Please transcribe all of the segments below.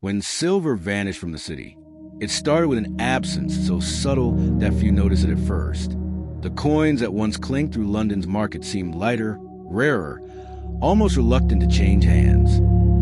when silver vanished from the city. It started with an absence so subtle that few noticed it at first. The coins that once clinked through London's market seemed lighter, rarer, almost reluctant to change hands.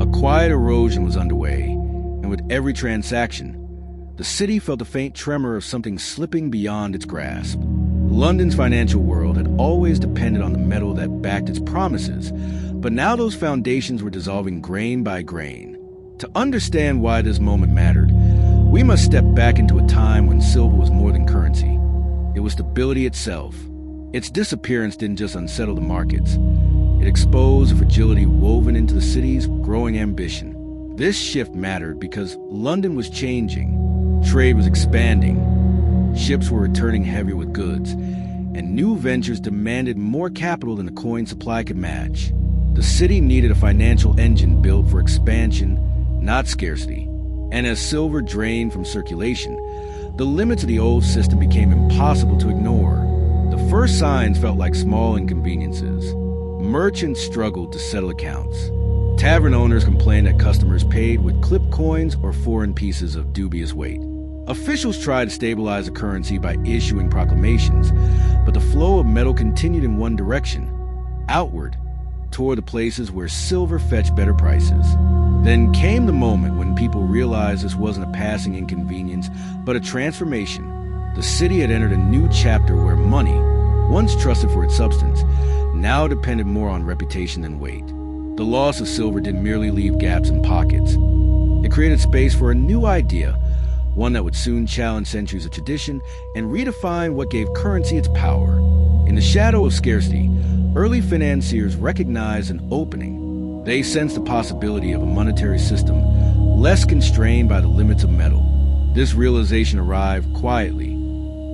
A quiet erosion was underway, and with every transaction, the city felt a faint tremor of something slipping beyond its grasp. London's financial world had always depended on the metal that backed its promises, but now those foundations were dissolving grain by grain. To understand why this moment mattered, we must step back into a time when silver was more than currency. It was stability itself. Its disappearance didn't just unsettle the markets. It exposed the fragility woven into the city's growing ambition. This shift mattered because London was changing. Trade was expanding. Ships were returning heavier with goods, and new ventures demanded more capital than the coin supply could match. The city needed a financial engine built for expansion, not scarcity. And as silver drained from circulation, the limits of the old system became impossible to ignore. The first signs felt like small inconveniences. Merchants struggled to settle accounts. Tavern owners complained that customers paid with clipped coins or foreign pieces of dubious weight. Officials tried to stabilize the currency by issuing proclamations, but the flow of metal continued in one direction, outward, toward the places where silver fetched better prices. Then came the moment when people realized this wasn't a passing inconvenience, but a transformation. The city had entered a new chapter where money, once trusted for its substance, now depended more on reputation than weight. The loss of silver didn't merely leave gaps in pockets. It created space for a new idea, one that would soon challenge centuries of tradition and redefine what gave currency its power. In the shadow of scarcity, early financiers recognized an opening. They sensed the possibility of a monetary system less constrained by the limits of metal. This realization arrived quietly,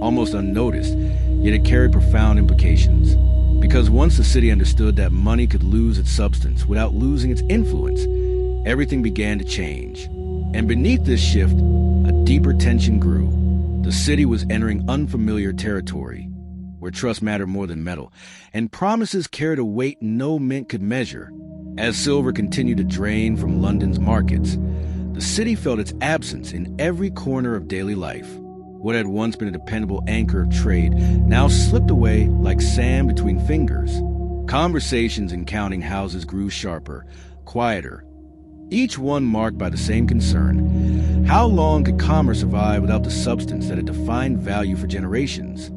almost unnoticed, yet it carried profound implications. Because once the city understood that money could lose its substance without losing its influence, everything began to change. And beneath this shift, a deeper tension grew. The city was entering unfamiliar territory, where trust mattered more than metal, and promises carried a weight no mint could measure. As silver continued to drain from London's markets, the city felt its absence in every corner of daily life. What had once been a dependable anchor of trade now slipped away like sand between fingers. Conversations in counting houses grew sharper, quieter, each one marked by the same concern. How long could commerce survive without the substance that had defined value for generations?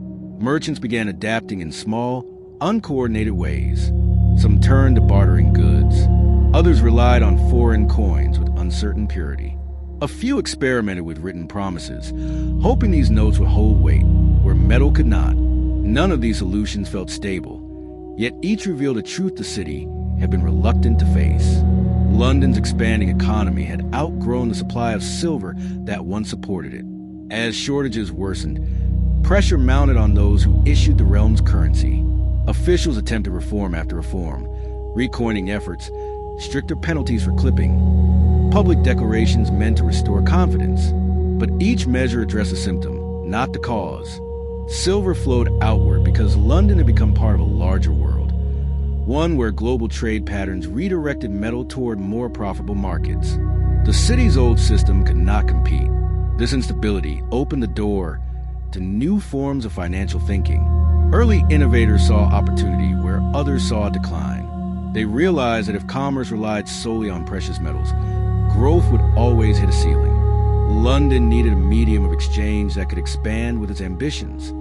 Merchants began adapting in small, uncoordinated ways. Some turned to bartering goods. Others relied on foreign coins with uncertain purity. A few experimented with written promises, hoping these notes would hold weight, where metal could not. None of these solutions felt stable, yet each revealed a truth the city had been reluctant to face. London's expanding economy had outgrown the supply of silver that once supported it. As shortages worsened, pressure mounted on those who issued the realm's currency. Officials attempted reform after reform, recoining efforts, stricter penalties for clipping, public declarations meant to restore confidence. But each measure addressed a symptom, not the cause. Silver flowed outward because London had become part of a larger world, one where global trade patterns redirected metal toward more profitable markets. The city's old system could not compete. This instability opened the door to new forms of financial thinking. Early innovators saw opportunity where others saw a decline. They realized that if commerce relied solely on precious metals, growth would always hit a ceiling. London needed a medium of exchange that could expand with its ambitions.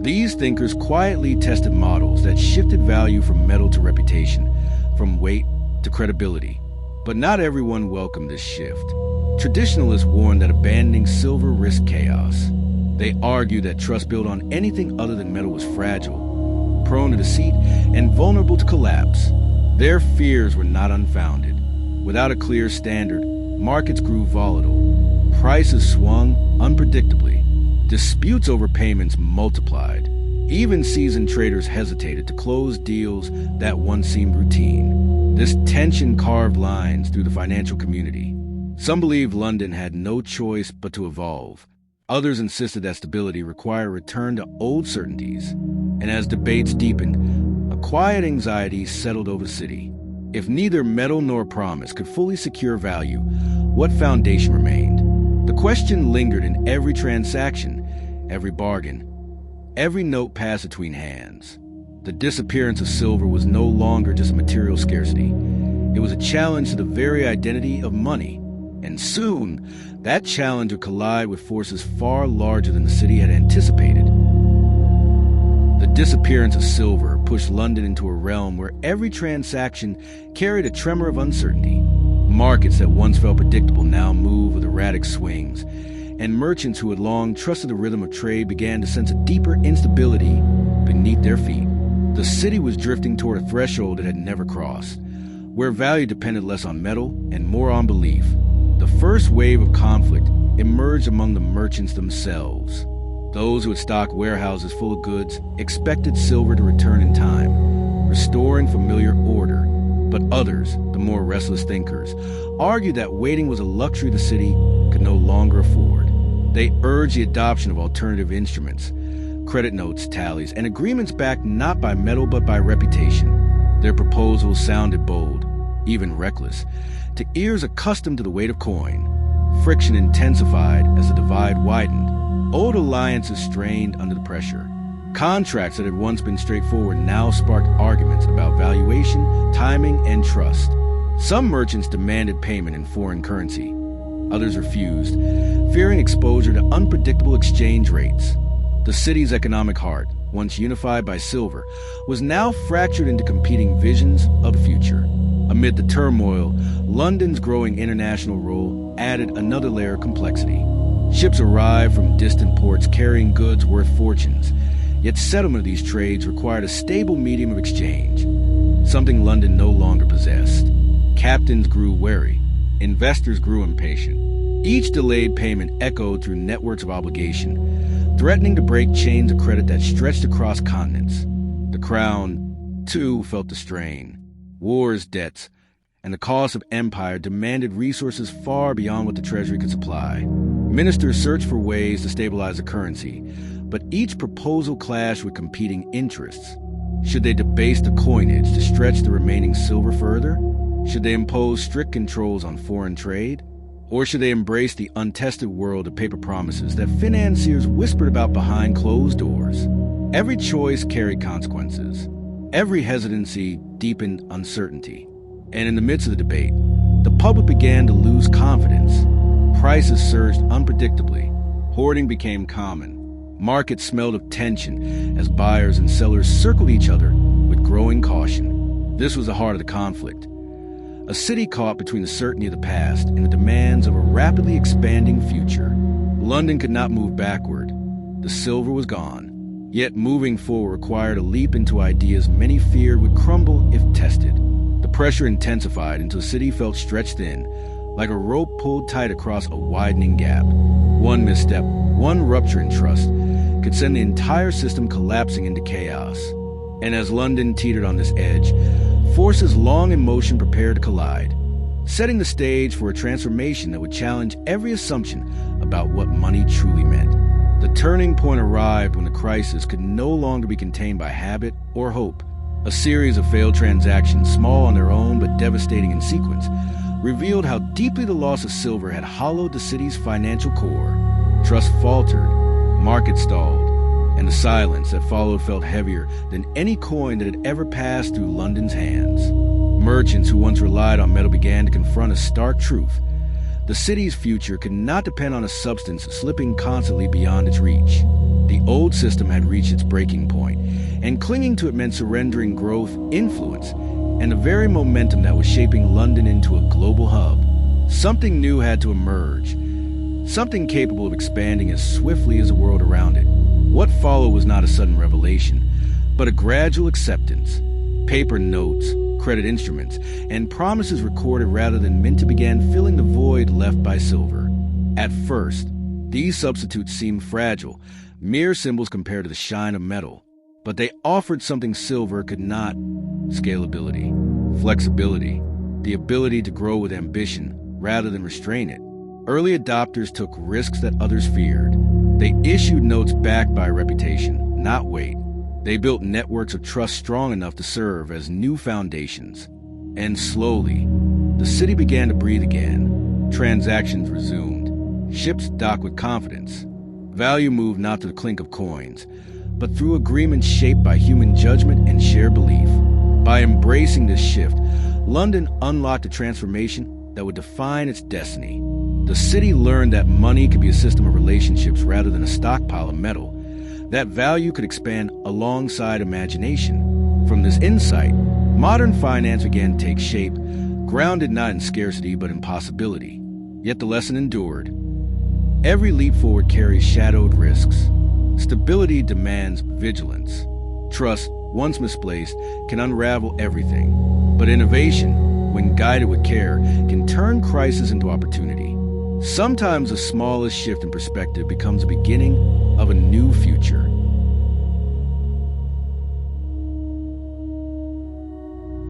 These thinkers quietly tested models that shifted value from metal to reputation, from weight to credibility. But not everyone welcomed this shift. Traditionalists warned that abandoning silver risked chaos. They argued that trust built on anything other than metal was fragile, prone to deceit, and vulnerable to collapse. Their fears were not unfounded. Without a clear standard, markets grew volatile. Prices swung unpredictably. Disputes over payments multiplied. Even seasoned traders hesitated to close deals that once seemed routine. This tension carved lines through the financial community. Some believed London had no choice but to evolve. Others insisted that stability required a return to old certainties. And as debates deepened, a quiet anxiety settled over the city. If neither metal nor promise could fully secure value, what foundation remained? The question lingered in every transaction, every bargain, every note passed between hands. The disappearance of silver was no longer just a material scarcity. It was a challenge to the very identity of money. And soon, that challenge would collide with forces far larger than the city had anticipated. The disappearance of silver pushed London into a realm where every transaction carried a tremor of uncertainty. Markets that once felt predictable now moved with erratic swings, and merchants who had long trusted the rhythm of trade began to sense a deeper instability beneath their feet. The city was drifting toward a threshold it had never crossed, where value depended less on metal and more on belief. The first wave of conflict emerged among the merchants themselves. Those who had stocked warehouses full of goods expected silver to return in time, restoring familiar order. But others, the more restless thinkers, argued that waiting was a luxury the city could no longer afford. They urged the adoption of alternative instruments, credit notes, tallies, and agreements backed not by metal but by reputation. Their proposals sounded bold, even reckless, to ears accustomed to the weight of coin. Friction intensified as the divide widened. Old alliances strained under the pressure. Contracts that had once been straightforward now sparked arguments about valuation, timing, and trust. Some merchants demanded payment in foreign currency. Others refused, fearing exposure to unpredictable exchange rates. The city's economic heart, once unified by silver, was now fractured into competing visions of the future. Amid the turmoil, London's growing international role added another layer of complexity. Ships arrived from distant ports carrying goods worth fortunes, yet settlement of these trades required a stable medium of exchange, something London no longer possessed. Captains grew wary. Investors grew impatient. Each delayed payment echoed through networks of obligation, threatening to break chains of credit that stretched across continents. The crown, too, felt the strain. Wars, debts, and the cost of empire demanded resources far beyond what the treasury could supply. Ministers searched for ways to stabilize the currency, but each proposal clashed with competing interests. Should they debase the coinage to stretch the remaining silver further? Should they impose strict controls on foreign trade? Or should they embrace the untested world of paper promises that financiers whispered about behind closed doors? Every choice carried consequences. Every hesitancy deepened uncertainty. And in the midst of the debate, the public began to lose confidence. Prices surged unpredictably. Hoarding became common. Markets smelled of tension as buyers and sellers circled each other with growing caution. This was the heart of the conflict. A city caught between the certainty of the past and the demands of a rapidly expanding future. London could not move backward. The silver was gone. Yet moving forward required a leap into ideas many feared would crumble if tested. The pressure intensified until the city felt stretched thin, like a rope pulled tight across a widening gap. One misstep, one rupture in trust, could send the entire system collapsing into chaos. And as London teetered on this edge, forces long in motion prepared to collide, setting the stage for a transformation that would challenge every assumption about what money truly meant. The turning point arrived when the crisis could no longer be contained by habit or hope. A series of failed transactions, small on their own but devastating in sequence, revealed how deeply the loss of silver had hollowed the city's financial core. Trust faltered, markets stalled, and the silence that followed felt heavier than any coin that had ever passed through London's hands. Merchants who once relied on metal began to confront a stark truth. The city's future could not depend on a substance slipping constantly beyond its reach. The old system had reached its breaking point, and clinging to it meant surrendering growth, influence, and the very momentum that was shaping London into a global hub. Something new had to emerge, something capable of expanding as swiftly as the world around it. What followed was not a sudden revelation, but a gradual acceptance. Paper notes, credit instruments, and promises recorded rather than minted began filling the void left by silver. At first, these substitutes seemed fragile, mere symbols compared to the shine of metal. But they offered something silver could not: scalability, flexibility, the ability to grow with ambition rather than restrain it. Early adopters took risks that others feared. They issued notes backed by reputation, not weight. They built networks of trust strong enough to serve as new foundations. And slowly, the city began to breathe again. Transactions resumed. Ships docked with confidence. Value moved not through the clink of coins, but through agreements shaped by human judgment and shared belief. By embracing this shift, London unlocked a transformation that would define its destiny. The city learned that money could be a system of relationships rather than a stockpile of metal, that value could expand alongside imagination. From this insight, modern finance began to take shape, grounded not in scarcity but in possibility. Yet the lesson endured. Every leap forward carries shadowed risks. Stability demands vigilance. Trust, once misplaced, can unravel everything. But innovation, when guided with care, can turn crisis into opportunity. Sometimes the smallest shift in perspective becomes the beginning of a new future.